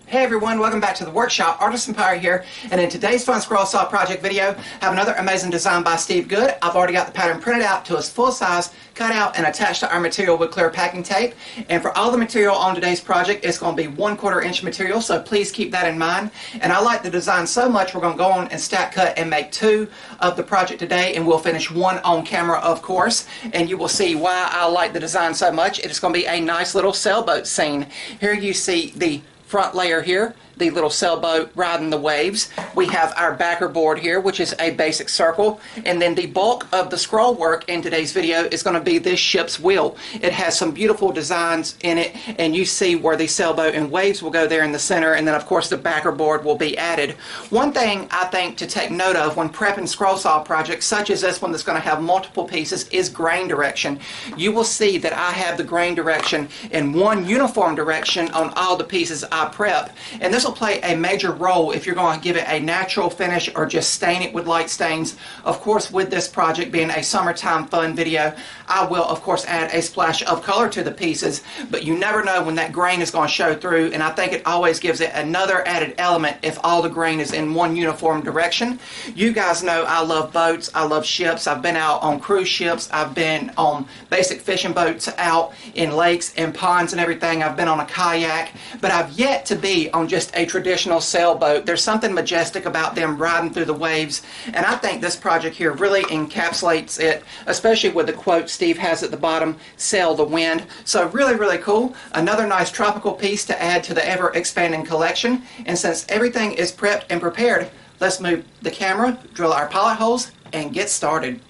Hey everyone, welcome back to the workshop. Artisan Pirate here, and in today's Fun Scroll Saw project video, I have another amazing design by Steve Good. I've already got the pattern printed out to its full size, cut out, and attached to our material with clear packing tape. And for all the material on today's project, it's going to be 1/4 inch material, so please keep that in mind. And I like the design so much, we're going to go on and stack cut and make 2 of the project today, and we'll finish 1 on camera, of course. And you will see why I like the design so much. It's going to be a nice little sailboat scene. Here you see the front layer here, the little sailboat riding the waves. We have our backer board here, which is a basic circle, and then the bulk of the scroll work in today's video is going to be this ship's wheel. It has some beautiful designs in it, and you see where the sailboat and waves will go there in the center, and then of course the backer board will be added. One thing I think to take note of when prepping scroll saw projects such as this one that's going to have multiple pieces is grain direction. You will see that I have the grain direction in one uniform direction on all the pieces I prep, and this will play a major role if you're going to give it a natural finish or just stain it with light stains. Of course, with this project being a summertime fun video, I will of course add a splash of color to the pieces, but you never know when that grain is going to show through, and I think it always gives it another added element if all the grain is in one uniform direction. You guys know I love boats, I love ships. I've been out on cruise ships, I've been on basic fishing boats out in lakes and ponds and everything. I've been on a kayak, but I've yet to be on just a traditional sailboat. There's something majestic about them riding through the waves, and I think this project here really encapsulates it, especially with the quote Steve has at the bottom, "Sail the wind." So really cool. Another nice tropical piece to add to the ever expanding collection. And since everything is prepped and prepared, let's move the camera, drill our pilot holes, and get started.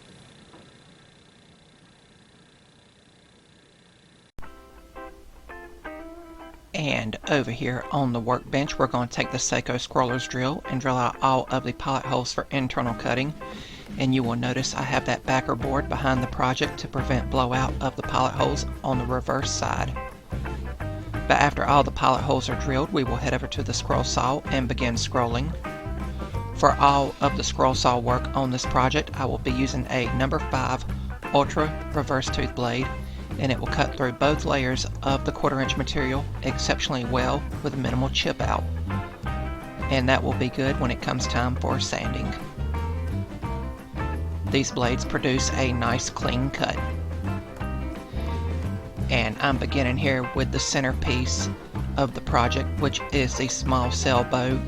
And over here on the workbench, we're going to take the Seiko Scroller's drill and drill out all of the pilot holes for internal cutting. And you will notice I have that backer board behind the project to prevent blowout of the pilot holes on the reverse side. But after all the pilot holes are drilled, we will head over to the scroll saw and begin scrolling. For all of the scroll saw work on this project, I will be using a number 5 Ultra reverse tooth blade, and it will cut through both layers of the 1/4 inch material exceptionally well with minimal chip out. And that will be good when it comes time for sanding. These blades produce a nice clean cut. And I'm beginning here with the centerpiece of the project, which is the small sailboat,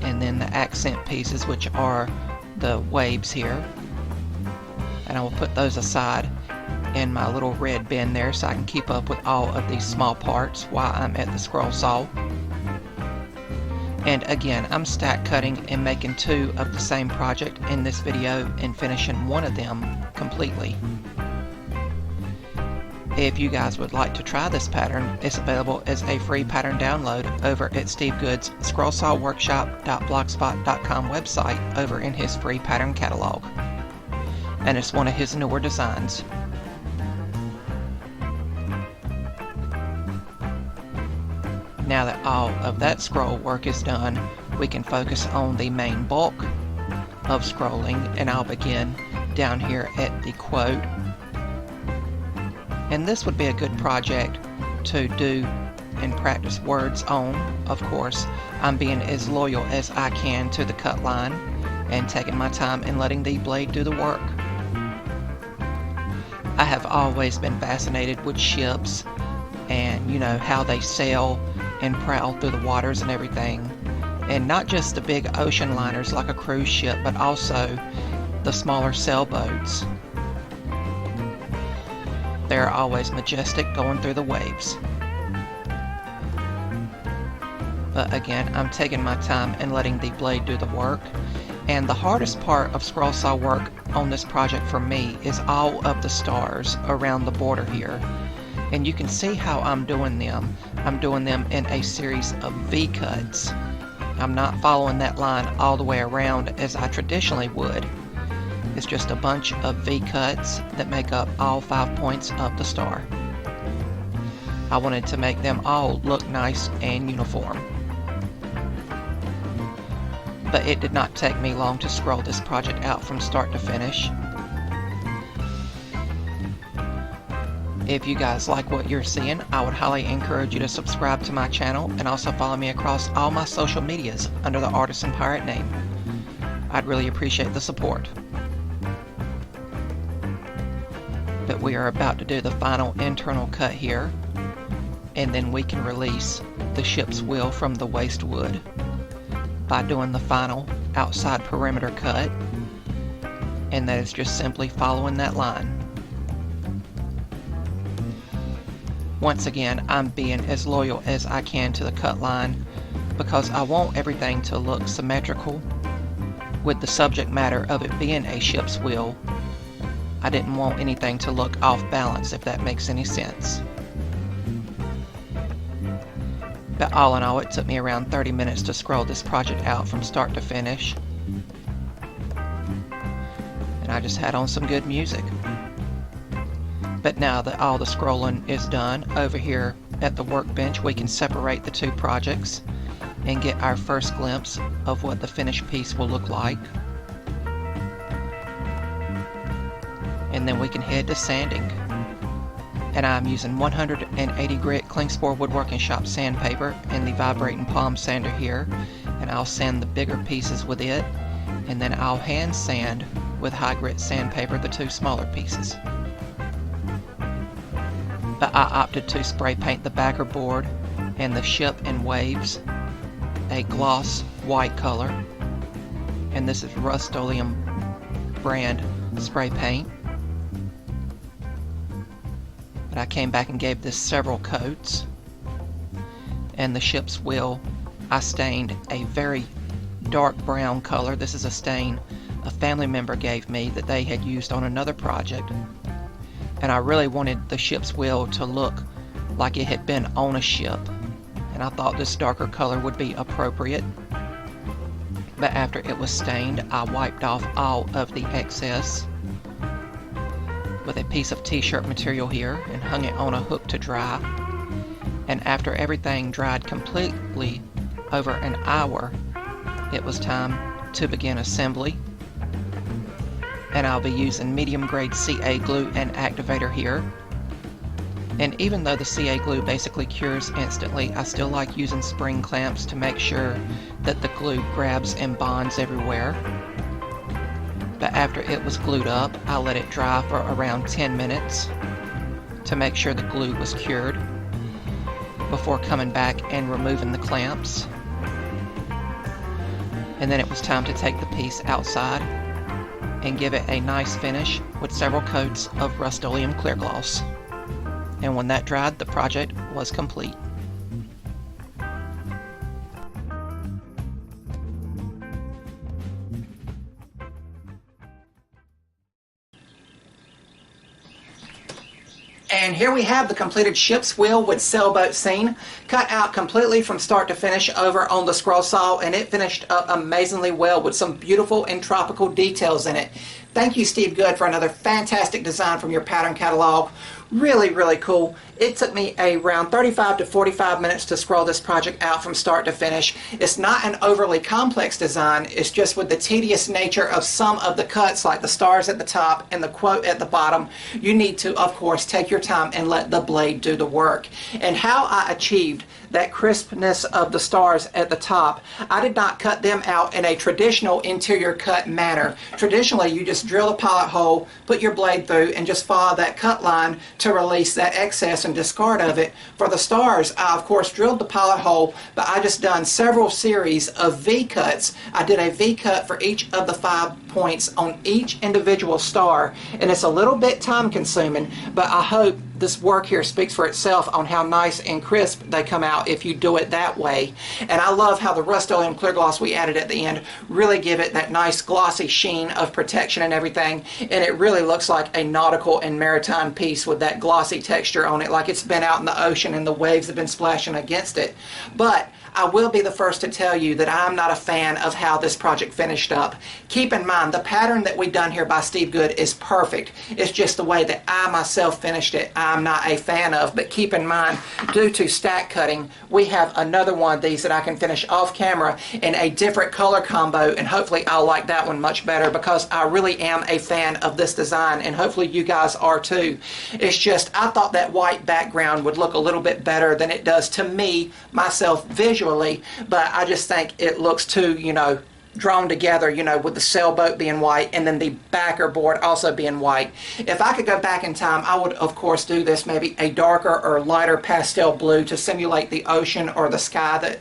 and then the accent pieces, which are the waves here. And I will put those aside in my little red bin there so I can keep up with all of these small parts while I'm at the scroll saw. And again, I'm stack cutting and making 2 of the same project in this video and finishing 1 of them completely. If you guys would like to try this pattern, it's available as a free pattern download over at Steve Good's scrollsawworkshop.blogspot.com website over in his free pattern catalog. And it's one of his newer designs. Now that all of that scroll work is done, we can focus on the main bulk of scrolling, and I'll begin down here at the quote. And this would be a good project to do and practice words on. Of course, I'm being as loyal as I can to the cut line and taking my time and letting the blade do the work. I have always been fascinated with ships and, you know, how they sail and prowl through the waters and everything. And not just the big ocean liners like a cruise ship, but also the smaller sailboats. They're always majestic going through the waves. But again, I'm taking my time and letting the blade do the work. And the hardest part of scroll saw work on this project for me is all of the stars around the border here. And you can see how I'm doing them. I'm doing them in a series of V cuts. I'm not following that line all the way around as I traditionally would. It's just a bunch of V cuts that make up all 5 points of the star. I wanted to make them all look nice and uniform. But it did not take me long to scroll this project out from start to finish. If you guys like what you're seeing, I would highly encourage you to subscribe to my channel and also follow me across all my social medias under the Artisan Pirate name. I'd really appreciate the support. But we are about to do the final internal cut here, and then we can release the ship's wheel from the waste wood by doing the final outside perimeter cut, and that is just simply following that line. Once again, I'm being as loyal as I can to the cut line because I want everything to look symmetrical. With the subject matter of it being a ship's wheel, I didn't want anything to look off balance, if that makes any sense. But all in all, it took me around 30 minutes to scroll this project out from start to finish. And I just had on some good music. But now that all the scrolling is done, over here at the workbench we can separate the two projects and get our first glimpse of what the finished piece will look like. And then we can head to sanding. And I'm using 180 grit Klingspor Woodworking Shop sandpaper and the vibrating palm sander here, and I'll sand the bigger pieces with it, and then I'll hand sand with high grit sandpaper the two smaller pieces. But I opted to spray paint the backer board and the ship and waves a gloss white color, and this is Rust-Oleum brand spray paint. But I came back and gave this several coats, and the ship's wheel I stained a very dark brown color. This is a stain a family member gave me that they had used on another project, and I really wanted the ship's wheel to look like it had been on a ship, and I thought this darker color would be appropriate. But after it was stained, I wiped off all of the excess with a piece of t-shirt material here and hung it on a hook to dry. And after everything dried completely over an hour, it was time to begin assembly. And I'll be using medium grade CA glue and activator here. And even though the CA glue basically cures instantly, I still like using spring clamps to make sure that the glue grabs and bonds everywhere. But after it was glued up, I let it dry for around 10 minutes to make sure the glue was cured before coming back and removing the clamps. And then it was time to take the piece outside and give it a nice finish with several coats of Rust-Oleum clear gloss. And when that dried, the project was complete. And here we have the completed ship's wheel with sailboat scene, cut out completely from start to finish over on the scroll saw, and it finished up amazingly well with some beautiful and tropical details in it. Thank you, Steve Good, for another fantastic design from your pattern catalog. Really, really cool. It took me around 35 to 45 minutes to scroll this project out from start to finish. It's not an overly complex design. It's just with the tedious nature of some of the cuts, like the stars at the top and the quote at the bottom, you need to, of course, take your time and let the blade do the work. And how I achieved that crispness of the stars at the top, I did not cut them out in a traditional interior cut manner. Traditionally, you just drill a pilot hole, put your blade through, and just follow that cut line to release that excess and discard of it. For the stars, I of course drilled the pilot hole, but I just done several series of V cuts. I did a V cut for each of the 5 points on each individual star, and it's a little bit time consuming, but I hope this work here speaks for itself on how nice and crisp they come out if you do it that way. And I love how the Rust-Oleum clear gloss we added at the end really give it that nice glossy sheen of protection and everything, and it really looks like a nautical and maritime piece with that glossy texture on it, like it's been out in the ocean and the waves have been splashing against it. But I will be the first to tell you that I'm not a fan of how this project finished up. Keep in mind, the pattern that we've done here by Steve Good is perfect. It's just the way that I myself finished it I'm not a fan of. But keep in mind, due to stack cutting, we have another one of these that I can finish off camera in a different color combo, and hopefully I'll like that one much better because I really am a fan of this design, and hopefully you guys are too. It's just I thought that white background would look a little bit better than it does to me, myself, visually, but I just think it looks too, drawn together, with the Sailboat being white and then the backer board also being white. If I could go back in time, I would of course do this maybe a darker or lighter pastel blue to simulate the ocean or the sky that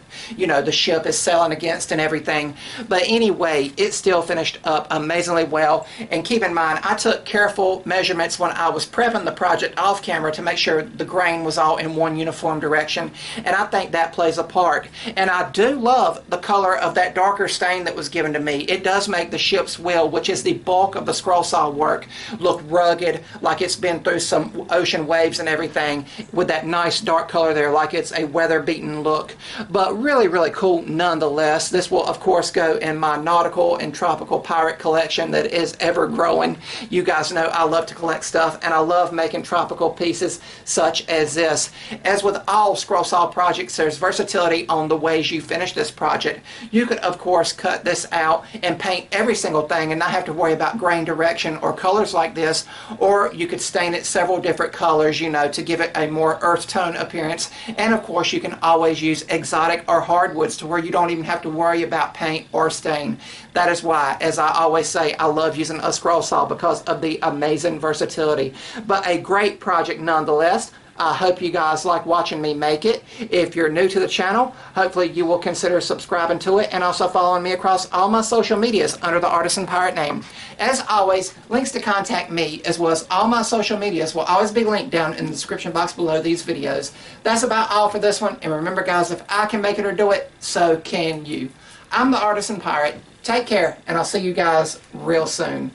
the ship is sailing against and everything. But anyway, it still finished up amazingly well. And keep in mind, I took careful measurements when I was prepping the project off camera to make sure the grain was all in one uniform direction, and I think that plays a part. And I do love the color of that darker stain that was given to me. It does make the ship's wheel, which is the bulk of the scroll saw work, look rugged, like it's been through some ocean waves and everything, with that nice dark color there, like it's a weather-beaten look. But really, really cool nonetheless. This will of course go in my nautical and tropical pirate collection that is ever growing. You guys know I love to collect stuff, and I love making tropical pieces such as this. As with all scroll saw projects, there's versatility on the ways you finish this project. You could of course cut this out and paint every single thing and not have to worry about grain direction or colors like this, or you could stain it several different colors, to give it a more earth tone appearance. And of course you can always use exotic or hardwoods to where you don't even have to worry about paint or stain. That is why, as I always say, I love using a scroll saw, because of the amazing versatility. But a great project nonetheless. I hope you guys like watching me make it. If you're new to the channel, hopefully you will consider subscribing to it and also following me across all my social medias under the Artisan Pirate name. As always, links to contact me as well as all my social medias will always be linked down in the description box below these videos. That's about all for this one, and remember guys, if I can make it or do it, so can you. I'm the Artisan Pirate. Take care, and I'll see you guys real soon.